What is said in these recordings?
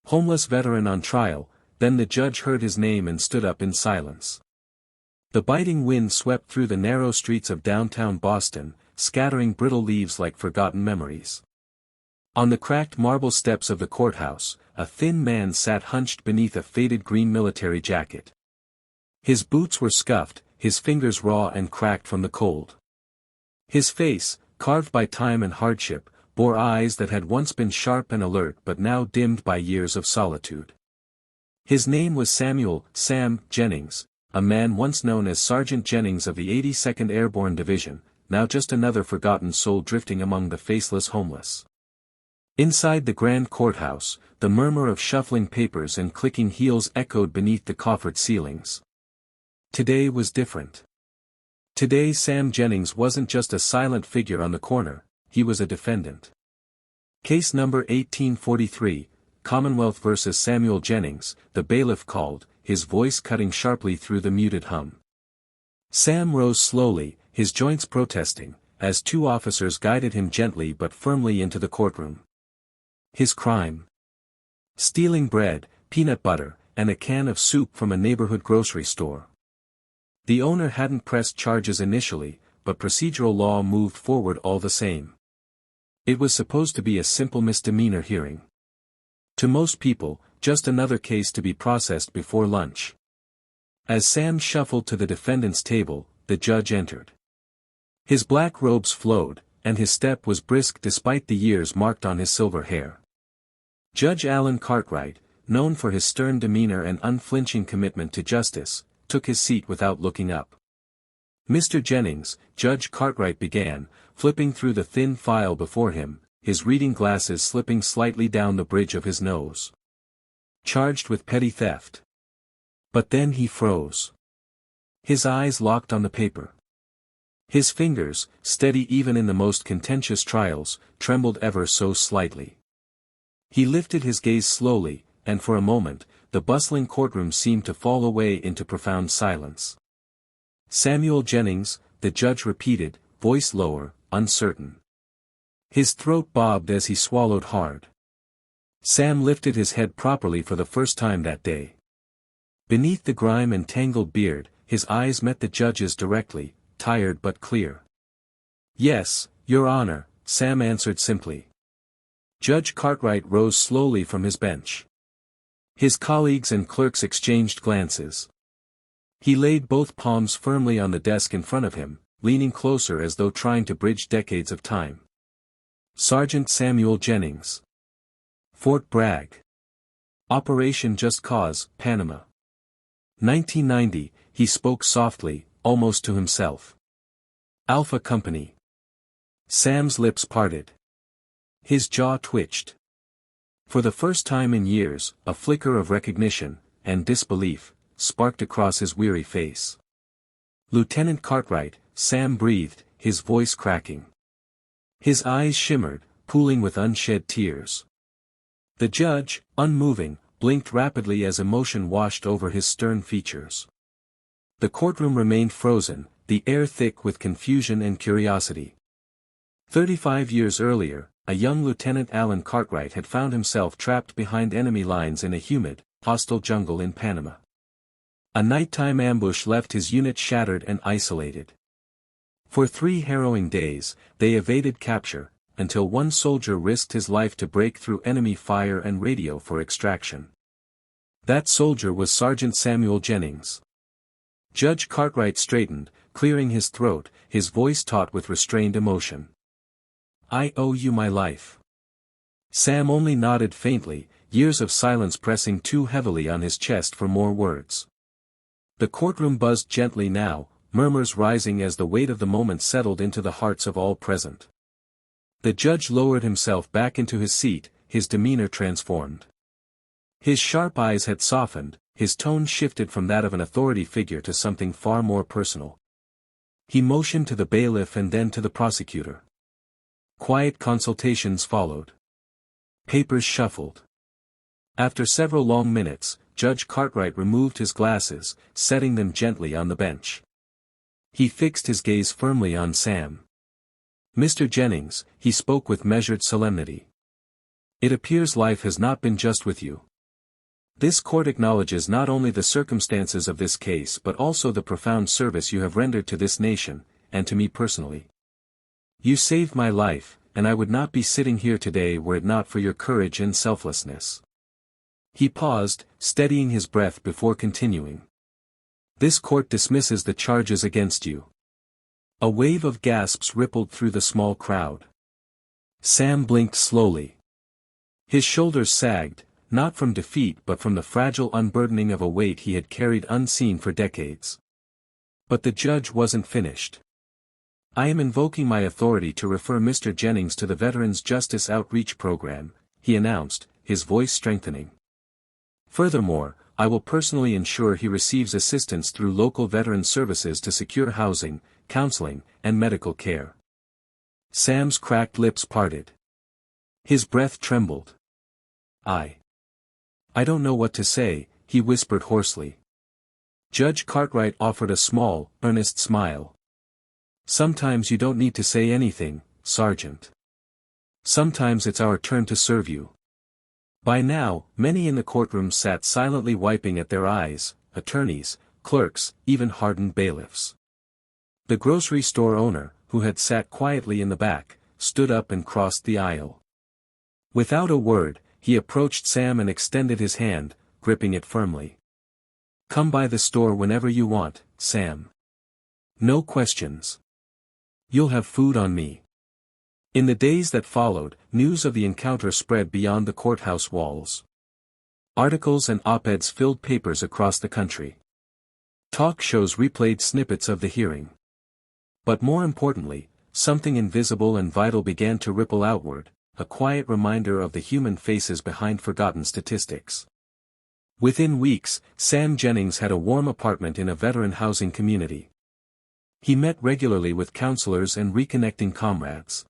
Homeless veteran on trial, then the judge heard his name and stood up in silence. The biting wind swept through the narrow streets of downtown Boston, scattering brittle leaves like forgotten memories. On the cracked marble steps of the courthouse, a thin man sat hunched beneath a faded green military jacket. His boots were scuffed, his fingers raw and cracked from the cold. His face, carved by time and hardship, bore eyes that had once been sharp and alert but now dimmed by years of solitude. His name was Sam Jennings, a man once known as Sergeant Jennings of the 82nd Airborne Division, now just another forgotten soul drifting among the faceless homeless. Inside the grand courthouse, the murmur of shuffling papers and clicking heels echoed beneath the coffered ceilings. Today was different. Today Sam Jennings wasn't just a silent figure on the corner, he was a defendant. Case number 1843, Commonwealth vs. Samuel Jennings, the bailiff called, his voice cutting sharply through the muted hum. Sam rose slowly, his joints protesting, as two officers guided him gently but firmly into the courtroom. His crime? Stealing bread, peanut butter, and a can of soup from a neighborhood grocery store. The owner hadn't pressed charges initially, but procedural law moved forward all the same. It was supposed to be a simple misdemeanor hearing. To most people, just another case to be processed before lunch. As Sam shuffled to the defendant's table, the judge entered. His black robes flowed, and his step was brisk despite the years marked on his silver hair. Judge Alan Cartwright, known for his stern demeanor and unflinching commitment to justice, took his seat without looking up. Mr. Jennings, Judge Cartwright began, flipping through the thin file before him, his reading glasses slipping slightly down the bridge of his nose. Charged with petty theft. But then he froze. His eyes locked on the paper. His fingers, steady even in the most contentious trials, trembled ever so slightly. He lifted his gaze slowly, and for a moment, the bustling courtroom seemed to fall away into profound silence. Samuel Jennings, the judge repeated, voice lower, uncertain. His throat bobbed as he swallowed hard. Sam lifted his head properly for the first time that day. Beneath the grime and tangled beard, his eyes met the judge's directly, tired but clear. Yes, Your Honor, Sam answered simply. Judge Cartwright rose slowly from his bench. His colleagues and clerks exchanged glances. He laid both palms firmly on the desk in front of him, leaning closer as though trying to bridge decades of time. Sergeant Samuel Jennings. Fort Bragg. Operation Just Cause, Panama. 1990, he spoke softly, almost to himself. Alpha Company. Sam's lips parted. His jaw twitched. For the first time in years, a flicker of recognition, and disbelief, sparked across his weary face. Lieutenant Cartwright, Sam breathed, his voice cracking. His eyes shimmered, pooling with unshed tears. The judge, unmoving, blinked rapidly as emotion washed over his stern features. The courtroom remained frozen, the air thick with confusion and curiosity. 35 years earlier, a young Lieutenant Alan Cartwright had found himself trapped behind enemy lines in a humid, hostile jungle in Panama. A nighttime ambush left his unit shattered and isolated. For 3 harrowing days, they evaded capture, until one soldier risked his life to break through enemy fire and radio for extraction. That soldier was Sergeant Samuel Jennings. Judge Cartwright straightened, clearing his throat, his voice taut with restrained emotion. I owe you my life. Sam only nodded faintly, years of silence pressing too heavily on his chest for more words. The courtroom buzzed gently now, murmurs rising as the weight of the moment settled into the hearts of all present. The judge lowered himself back into his seat, his demeanor transformed. His sharp eyes had softened, his tone shifted from that of an authority figure to something far more personal. He motioned to the bailiff and then to the prosecutor. Quiet consultations followed. Papers shuffled. After several long minutes, Judge Cartwright removed his glasses, setting them gently on the bench. He fixed his gaze firmly on Sam. Mr. Jennings, he spoke with measured solemnity. It appears life has not been just with you, This court acknowledges not only the circumstances of this case but also the profound service you have rendered to this nation, and to me personally. You saved my life, and I would not be sitting here today were it not for your courage and selflessness." He paused, steadying his breath before continuing. "This court dismisses the charges against you." A wave of gasps rippled through the small crowd. Sam blinked slowly. His shoulders sagged, not from defeat but from the fragile unburdening of a weight he had carried unseen for decades. But the judge wasn't finished. "I am invoking my authority to refer Mr. Jennings to the Veterans Justice Outreach Program," he announced, his voice strengthening. "Furthermore, I will personally ensure he receives assistance through local veteran services to secure housing, counseling, and medical care." Sam's cracked lips parted. His breath trembled. I don't know what to say," he whispered hoarsely. Judge Cartwright offered a small, earnest smile. "Sometimes you don't need to say anything, Sergeant. Sometimes it's our turn to serve you." By now, many in the courtroom sat silently wiping at their eyes, attorneys, clerks, even hardened bailiffs. The grocery store owner, who had sat quietly in the back, stood up and crossed the aisle. Without a word, he approached Sam and extended his hand, gripping it firmly. "Come by the store whenever you want, Sam. No questions. You'll have food on me." In the days that followed, news of the encounter spread beyond the courthouse walls. Articles and op-eds filled papers across the country. Talk shows replayed snippets of the hearing. But more importantly, something invisible and vital began to ripple outward, a quiet reminder of the human faces behind forgotten statistics. Within weeks, Sam Jennings had a warm apartment in a veteran housing community. He met regularly with counselors and reconnecting comrades.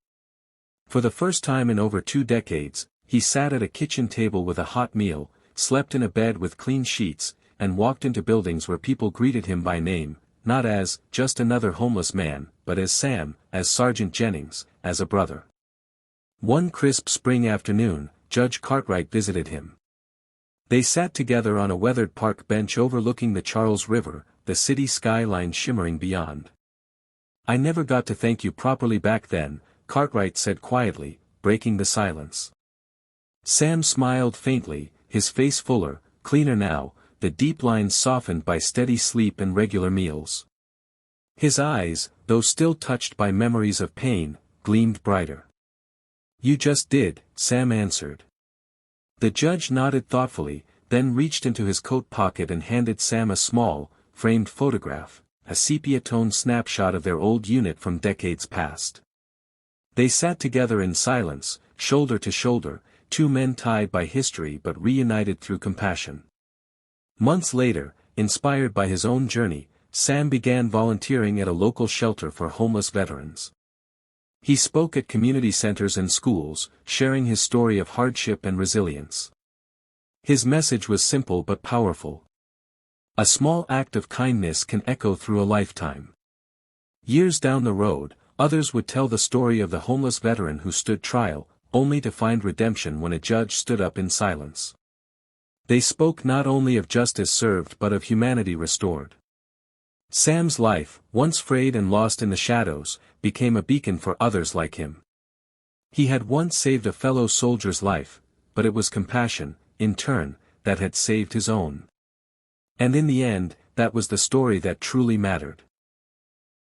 For the first time in over 2 decades, he sat at a kitchen table with a hot meal, slept in a bed with clean sheets, and walked into buildings where people greeted him by name, not as just another homeless man, but as Sam, as Sergeant Jennings, as a brother. One crisp spring afternoon, Judge Cartwright visited him. They sat together on a weathered park bench overlooking the Charles River, the city skyline shimmering beyond. "I never got to thank you properly back then," Cartwright said quietly, breaking the silence. Sam smiled faintly, his face fuller, cleaner now, the deep lines softened by steady sleep and regular meals. His eyes, though still touched by memories of pain, gleamed brighter. "You just did," Sam answered. The judge nodded thoughtfully, then reached into his coat pocket and handed Sam a small, framed photograph, a sepia-toned snapshot of their old unit from decades past. They sat together in silence, shoulder to shoulder, 2 men tied by history but reunited through compassion. Months later, inspired by his own journey, Sam began volunteering at a local shelter for homeless veterans. He spoke at community centers and schools, sharing his story of hardship and resilience. His message was simple but powerful. A small act of kindness can echo through a lifetime. Years down the road, others would tell the story of the homeless veteran who stood trial, only to find redemption when a judge stood up in silence. They spoke not only of justice served but of humanity restored. Sam's life, once frayed and lost in the shadows, became a beacon for others like him. He had once saved a fellow soldier's life, but it was compassion, in turn, that had saved his own. And in the end, that was the story that truly mattered.